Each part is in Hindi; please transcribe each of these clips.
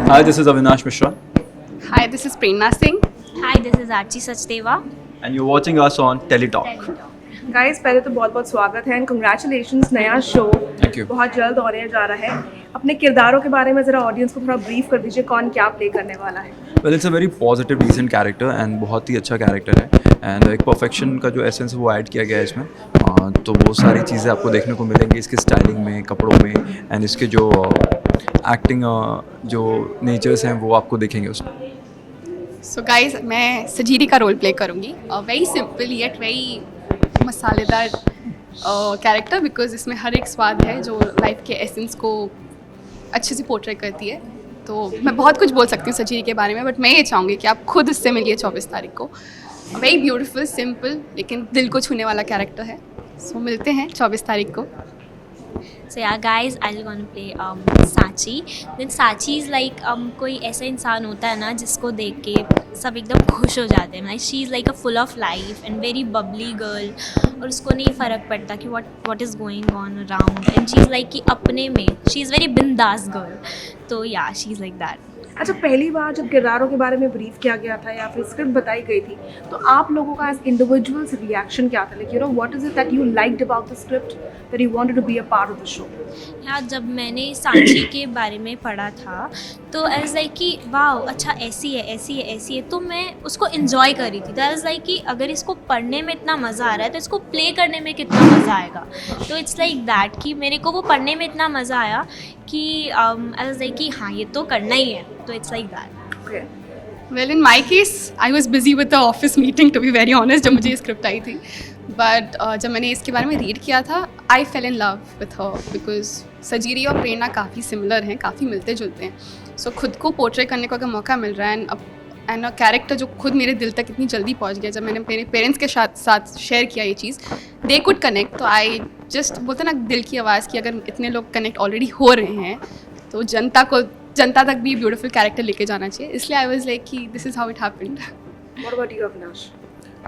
Hi, this is Avinash Mishra, Hi, this is Prerna Singh. Hi, this is Archie Sachdeva. and you're watching us on Teletalk. Guys पहले तो बहुत बहुत स्वागत है एंड कंग्रेचुलेशंस नया शो Thank you. बहुत जल्द ऑन एयर जा रहा है. अपने किरदारों के बारे में ज़रा ऑडियंस को थोड़ा ब्रीफ कर दीजिए कौन क्या प्ले करने वाला है. Well, it's a very positive, decent character and बहुत ही अच्छा कैरेक्टर है. एंड एक परफेक्शन का जो एसेंस है वो ऐड किया गया है इसमें. तो वो सारी चीज़ें आपको देखने को मिलेंगी इसके स्टाइलिंग में, कपड़ों में, एंड इसके जो एक्टिंग जो नेचर्स हैं वो आपको देखेंगे उसमें. So guys, मैं सजीरी का रोल प्ले करूँगी. वेरी सिंपल येट वेरी मसालेदार कैरेक्टर बिकॉज इसमें हर एक स्वाद है जो लाइफ के एसेंस को अच्छे से पोर्ट्रे करती है. तो मैं बहुत कुछ बोल सकती हूँ सजीरी के बारे में, बट मैं ये चाहूँगी कि आप खुद उससे मिलिए 24 तारीख को. वेरी ब्यूटीफुल, सिंपल, लेकिन दिल को छूने वाला कैरेक्टर है. सो मिलते हैं 24 तारीख को. So yeah, guys, I'm gonna play Sachi. Then Sachi is like कोई ऐसा इंसान होता है ना जिसको देख के सब एकदम खुश हो जाते हैं. Like she is like a full of life and very bubbly girl. और उसको नहीं फ़र्क पड़ता कि what is going on around. And she is like कि अपने में she is very bindas girl. तो yeah, she is like that. अच्छा, पहली बार जब किरदारों के बारे में ब्रीफ किया गया था या फिर स्क्रिप्ट बताई गई थी तो आप लोगों का एज इंडिविजुअल्स रिएक्शन क्या था? Like you know what is it that you liked about the script that you wanted to be a part of the show? यार जब मैंने सांची के बारे में पढ़ा था तो एज लाइक कि वाह अच्छा ऐसी है तो मैं उसको इन्जॉय कर रही थी. तो एज लाइक कि अगर इसको पढ़ने में इतना मज़ा आ रहा है तो इसको प्ले करने में कितना मज़ा आएगा. तो इट्स लाइक दैट कि मेरे को वो पढ़ने में इतना मज़ा आया कि एज लाइक कि हाँ ये तो करना ही है. तो it's like that. Okay. Well in my case I was busy with the office meeting to be very honest जब मुझे ये स्क्रिप्ट आई थी. बट जब मैंने इसके बारे में रीड किया था I fell in love with her because Sajiri और प्रेरणा काफ़ी सिमिलर हैं, काफ़ी मिलते जुलते हैं. सो खुद को पोर्ट्रे करने का अगर मौका मिल रहा है एंड अ कैरेक्टर जो खुद मेरे दिल तक इतनी जल्दी पहुंच गया जब मैंने मेरे पेरेंट्स के साथ शेयर किया ये चीज़, दे कुड कनेक्ट. तो आई जस्ट बोलते ना दिल की आवाज़ की अगर इतने लोग कनेक्ट ऑलरेडी हो रहे हैं तो जनता तक भी ब्यूटीफुल कैरेक्टर लेके जाना चाहिए. इसलिए आई वाज लाइक कि this is how it happened. What about you Avinash?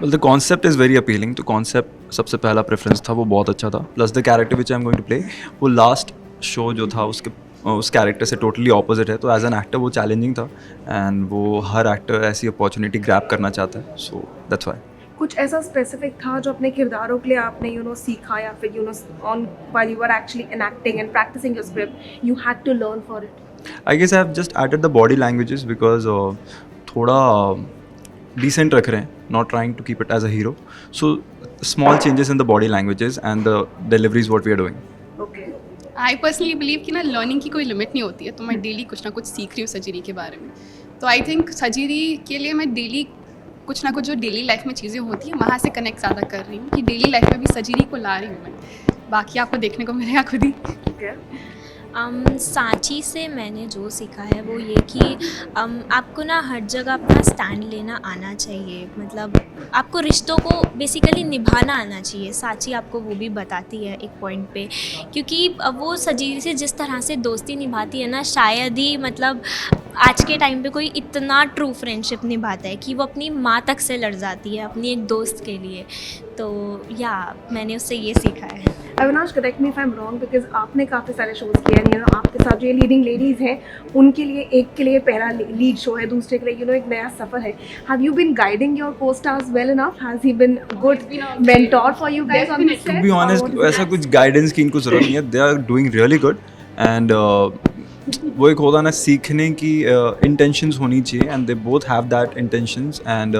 Well, the concept is very appealing. तो कॉन्सेप्ट सबसे पहला प्रेफरेंस था, वो बहुत अच्छा था. Plus the character which I am going to play वो लास्ट शो जो था उस कैरेक्टर से टोटली ऑपोजिट है. तो एज एन एक्टर वो चैलेंजिंग था एंड वो हर एक्टर ऐसी अपॉर्चुनिटी ग्रैब करना चाहता है. So that's why. कुछ ऐसा स्पेसिफिक था जो अपने किरदारों के लिए आपने सीखा या फिर on while you were actually enacting and practising your script you had to learn for it? I guess I have just added the body languages because थोड़ा डिसेंट रख रहे हैं, not trying to keep it as a hero. So small changes in the body languages and the deliveries what we are doing. Okay. I personally believe कि ना लर्निंग की कोई लिमिट नहीं होती है. तो मैं डेली कुछ ना कुछ सीख रही हूँ सजीरी के बारे में. तो आई थिंक सजीरी के लिए मैं डेली कुछ ना कुछ जो डेली लाइफ में चीज़ें होती हैं वहाँ से कनेक्ट ज़्यादा कर रही हूँ कि डेली लाइफ में भी सजीरी को ला रही हूँ मैं. बाकी आपको देखने को मिलेगा खुद ही. ओके. सांची से मैंने जो सीखा है वो ये कि आपको ना हर जगह अपना स्टैंड लेना आना चाहिए. मतलब आपको रिश्तों को बेसिकली निभाना आना चाहिए. सांची आपको वो भी बताती है एक पॉइंट पे, क्योंकि वो सजीरी से जिस तरह से दोस्ती निभाती है ना शायद ही मतलब आज के टाइम पे कोई इतना ट्रू फ्रेंडशिप निभाता है कि वो अपनी माँ तक से लड़ जाती है अपनी एक दोस्त के लिए. तो या मैंने उससे ये सीखा है. Avinash, correct me if I am wrong because आपने काफ़ी सारे शोज़ किए हैं. आपके साथ जो ये लीडिंग लेडीज़ हैं उनके लिए एक के लिए पहला लीड शो है, दूसरे के लिए एक नया सफ़र है. Have you been guiding your co stars well enough? Has he been good mentor for you guys on this set? To be honest ऐसा कुछ गाइडेंस की इनको ज़रूरत नहीं है. They are doing really good and वो एक होता ना सीखने की इंटेंशंस होनी चाहिए and they both have that intentions and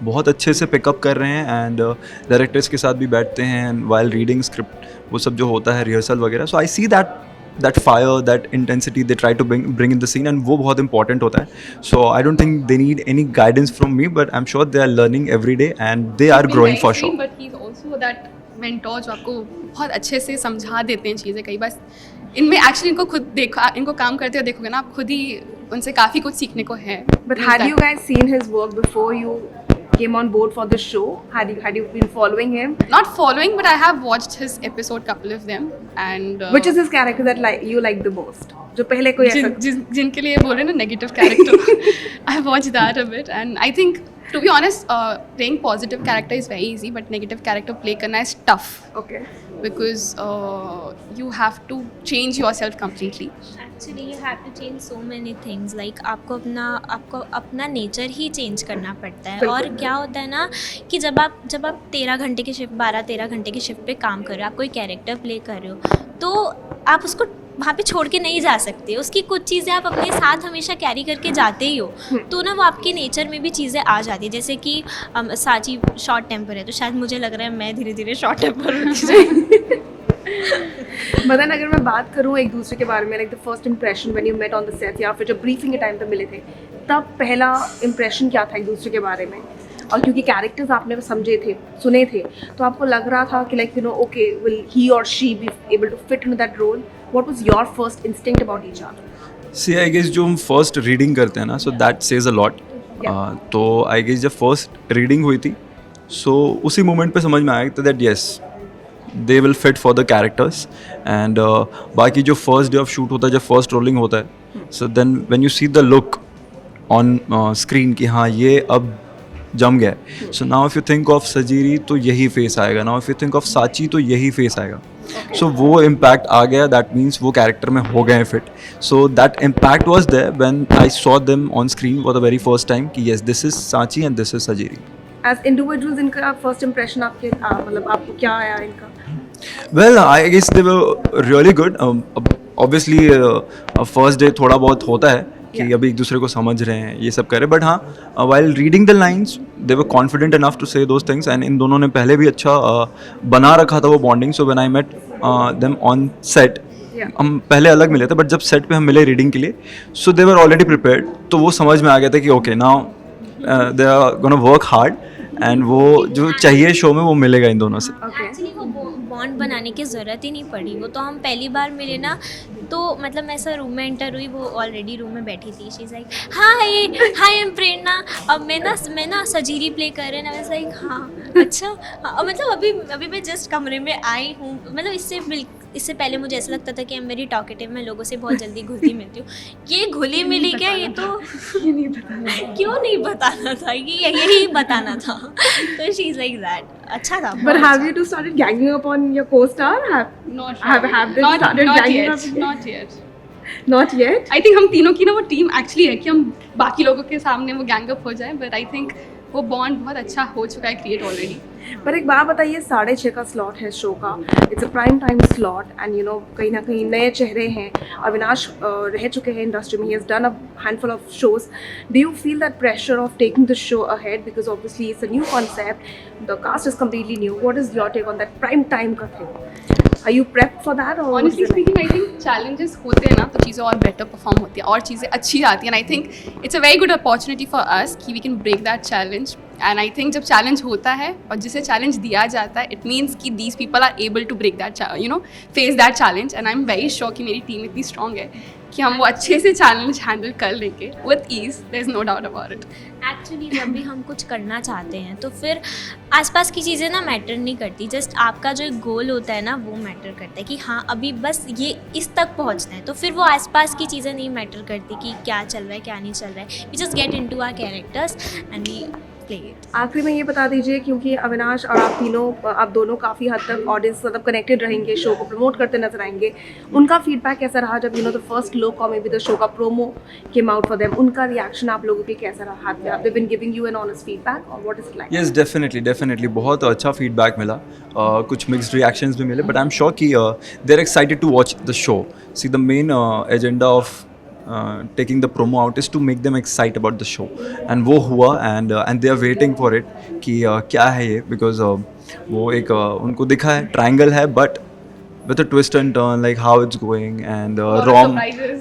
बहुत अच्छे से पिकअप कर रहे हैं एंड डायरेक्टर्स के साथ भी बैठते हैं एंड वाइल रीडिंग स्क्रिप्ट वो सब जो होता है रिहर्सल वगैरह. So I see that fire, that intensity they try to bring in the scene and वो बहुत इंपॉर्टेंट होता है. So I don't think they need any guidance from me but I am sure they are learning every day and they are growing for sure. But he is also that mentor जो आपको बहुत अच्छे से समझा देते हैं चीज़ें. कई बार इनमें एक्चुअली इनको खुद देखा, इनको काम करते हुए देखोगे ना आप खुद ही उनसे काफ़ी कुछ सीखने को है. But had you guys seen his work before you came on board for the show? Had you been following him? Not following, but I have watched his episode, couple of them, and Which is his character that you like the most? जो पहले कोई ऐसा जिनके लिए बोल रहे हैं ना negative character. I watched that a bit, and I think To be honest, playing positive character is very easy, but negative character play करना is tough Okay. because you have to change yourself completely. Actually you have to change so many things like आपको अपना नेचर ही चेंज करना पड़ता है। और क्या होता है ना कि जब आप 13 घंटे की शिफ्ट 12-13 घंटे की शिफ्ट पे काम कर रहे हो, आप कोई कैरेक्टर प्ले कर रहे हो, तो आप उसको वहाँ पे छोड़ के नहीं जा सकते। उसकी कुछ चीज़ें आप अपने साथ हमेशा कैरी करके जाते ही हो, तो ना वो आपके नेचर में भी चीज़ें आ जाती है। जैसे कि साची शॉर्ट टेम्पर है, तो शायद मुझे लग रहा है मैं धीरे धीरे शॉर्ट टेम्पर होती जाएगी। मदन, अगर मैं बात करूँ एक दूसरे के बारे में, like the first impression when you met on the set या फिर जब ब्रीफिंग के टाइम पे मिले थे, तब पहला इंप्रेशन क्या था एक दूसरे के बारे में? और क्योंकि कैरेक्टर्स आपने समझे थे, सुने थे, तो आपको लग रहा था कि like you know okay will he और she be able to fit into that role? What was your first instinct about each other? See I guess जो हम फर्स्ट रीडिंग करते हैं ना, so that says a lot. तो आई गेस जब फर्स्ट रीडिंग हुई थी, सो उसी मोमेंट पे समझ में आया था that yes they will fit for the characters. And बाकी जो फर्स्ट डे ऑफ शूट होता है, जब फर्स्ट रोलिंग होता है, so then when you see the look on screen कि हाँ ये अब जम गया है। So now if you think of Sajiri तो यही फेस आएगा, now if you think of Saachi तो यही फेस आएगा। सो वो इम्पैक्ट आ गया, दैट मीन्स वो कैरेक्टर में हो गए fit. So that impact was there when I saw them on screen for the very first time कि yes this is Saachi and this is Sajiri. As individuals इनका फर्स्ट इंप्रेशन आपके मतलब आपको क्या आया इनका? Well, I guess they were really good. Obviously, first day थोड़ा बहुत होता है कि अभी एक दूसरे को समझ रहे हैं, ये सब कर रहे हैं, बट हाँ while reading the lines they were confident enough to say those things, and इन दोनों ने पहले भी अच्छा बना रखा था वो bonding. So when I met them on set, हम पहले अलग मिले थे, बट जब सेट पे हम मिले रीडिंग के लिए, सो दे वर ऑलरेडी प्रिपेयर्ड। तो वो समझ में आ गया था कि okay now they are gonna work hard, and वो जो चाहिए शो में वो मिलेगा इन दोनों से। एक्चुअली वो बॉन्ड बनाने की ज़रूरत ही नहीं पड़ी। वो तो हम पहली बार मिले ना, तो मतलब मैं ऐसा रूम में एंटर हुई, वो ऑलरेडी रूम में बैठी थी। She is like hi I am Prerna, अब मैं ना सजीरी प्ले कर रहे हैं ना। मैं लाइक हाँ अच्छा, मतलब अभी मैं जस्ट कमरे में आई हूँ। मतलब इससे पहले मुझे ऐसा लगता था कि मैं वेरी टॉकेटिव, मैं लोगों से बहुत जल्दी घुलती मिलती हूँ। ये घुली मिली क्या? ये तो क्यों नहीं बताना था, ये यही बताना था। तो शी इज़ लाइक दैट। अच्छा था। But have you two started ganging up on your co-star? Not Have really. they not started not ganging yet. up? Not yet. Not yet? I think हम तीनों की ना वो टीम एक्चुअली है कि हम बाकी लोगों के सामने वो गैंग अप हो जाए, बट आई थिंक वो बॉन्ड बहुत अच्छा हो चुका है क्रिएट ऑलरेडी। पर एक बात बताइए, 6:30 का स्लॉट है शो का, it's a prime time slot, and you know कहीं ना कहीं नए चेहरे हैं। अविनाश रह चुके हैं इंडस्ट्री में, he has done a handful of shows. Do you feel that pressure of taking the show ahead, because obviously it's a new concept, the cast is completely new? What is your take on that prime time का thing? Are you prepped for that? Or Honestly speaking, I think challenges होते हैं ना तो चीज़ें और better perform होती हैं और चीज़ें अच्छी आती हैं। And I think it's a very good opportunity for us कि we can break that challenge. And I think जब challenge होता है और जिसे challenge दिया जाता है, it means कि these people are able to break that, face that challenge. And I'm very sure कि मेरी team इतनी strong है कि हम वो अच्छे से challenge handle कर लेंगे with ease. There's no doubt about it. Actually जब भी हम कुछ करना चाहते हैं तो फिर आसपास की चीज़ें ना मैटर नहीं करती, जस्ट आपका जो एक गोल होता है ना वो मैटर करता है कि हाँ अभी बस ये इस तक पहुंचना है। तो फिर वो आसपास की चीज़ें नहीं मैटर करती कि क्या चल रहा है क्या नहीं चल रहा है। We just get into our characters and we play it. आखिरी में ये बता दीजिए, क्योंकि अविनाश और आप दोनों काफ़ी हद तक ऑडियंस मतलब कनेक्टेड रहेंगे, शो को प्रमोट करते नजर आएंगे, उनका फीडबैक कैसा रहा जब द फर्स्ट लोग और मे बी द शो का promo came out for them? उनका रिएक्शन आप लोगों के कैसा रहा? Have they been giving you an honest feedback और what is like? Yes definitely बहुत अच्छा फीडबैक मिला। कुछ मिक्स्ड रिएक्शंस भी मिले, बट आई एम श्योर कि they are excited to watch the show. See the main agenda of taking the promo out is to make them excited about the show, and वो हुआ, and they are waiting for it कि क्या है ये, because वो एक उनको दिखा है ट्रायंगल है but with a twist and turn, like how it's going, and rom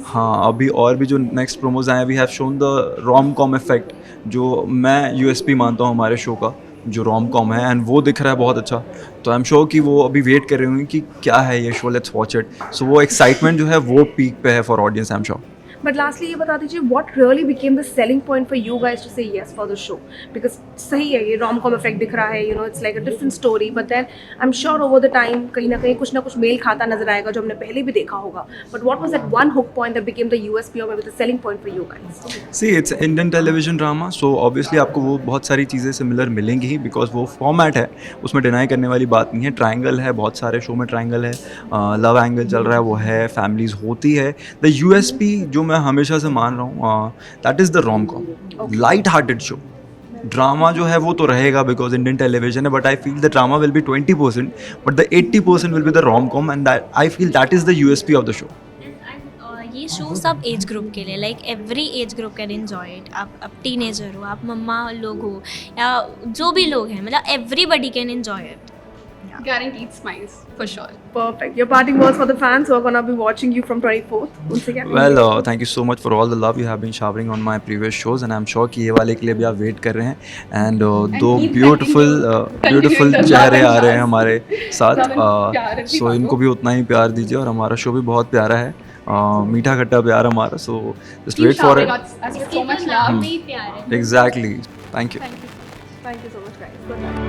हाँ अभी और भी जो next promos आए, we have shown the rom-com effect जो मैं USP मानता हूँ हमारे शो का, जो रोम कॉम है, एंड वो दिख रहा है बहुत अच्छा। तो आई एम श्योर कि वो अभी वेट कर रहे होंगे कि क्या है ये शो, लेट्स वॉच इट। सो वो एक्साइटमेंट जो है वो पीक पे है for audience, I am sure. But lastly, ये बता दीजिए what really became the selling point for you guys to say yes for the show? Because सही है ये rom-com effect दिख रहा है, you know, it's like a different story. But then I'm sure over the time कहीं ना कहीं कुछ ना कुछ मेल खाता नजर आएगा जो हमने पहले भी देखा होगा. But what was that one hook point that became the USP or maybe the selling point for you guys? See, it's Indian television drama, so obviously आपको वो बहुत सारी चीज़ें सिमिलर मिलेंगी ही बिकॉज वो फॉर्मेट है, उसमें डिनाई करने वाली बात नहीं है. ट्रायंगल है, बहुत सारे शो में ट्रायंगल है, लव एंगल चल रहा है, वो है, फैमिलीज होती है. द USP जो मैं हमेशा से मान रहा हूँ that is the rom-com, light hearted show. Drama जो है वो तो रहेगा बिकॉज इंडियन टेलीविजन है, but I feel the drama will be 20%, but the 80% will be the rom-com and I feel that is the USP of the show. ये शो सब एज ग्रुप के लिए, like every age group can enjoy it. आप टीनेजर हो, आप मम्मा लोग हो, या जो भी लोग हैं, मतलब everybody can enjoy it. Guaranteed smiles for sure. Perfect. Your parting words for the fans who are gonna be watching you from 24th. उनसे क्या Well, thank you so much for all the love you have been showering on my previous shows, and I'm sure कि ये वाले के लिए भी आप वेट कर रहे हैं. And दो keep beautiful continuing the चेहरे love आ and रहे हैं हमारे साथ. प्यार है, So इनको भी उतना ही प्यार दीजिए, और हमारा शो भी बहुत प्यारा है, मीठा खट्टा प्यार हमारा. So just Keep wait for showering it. us with so much love. प्यार है. Exactly. Thank you. Thank you so much, guys. Good luck.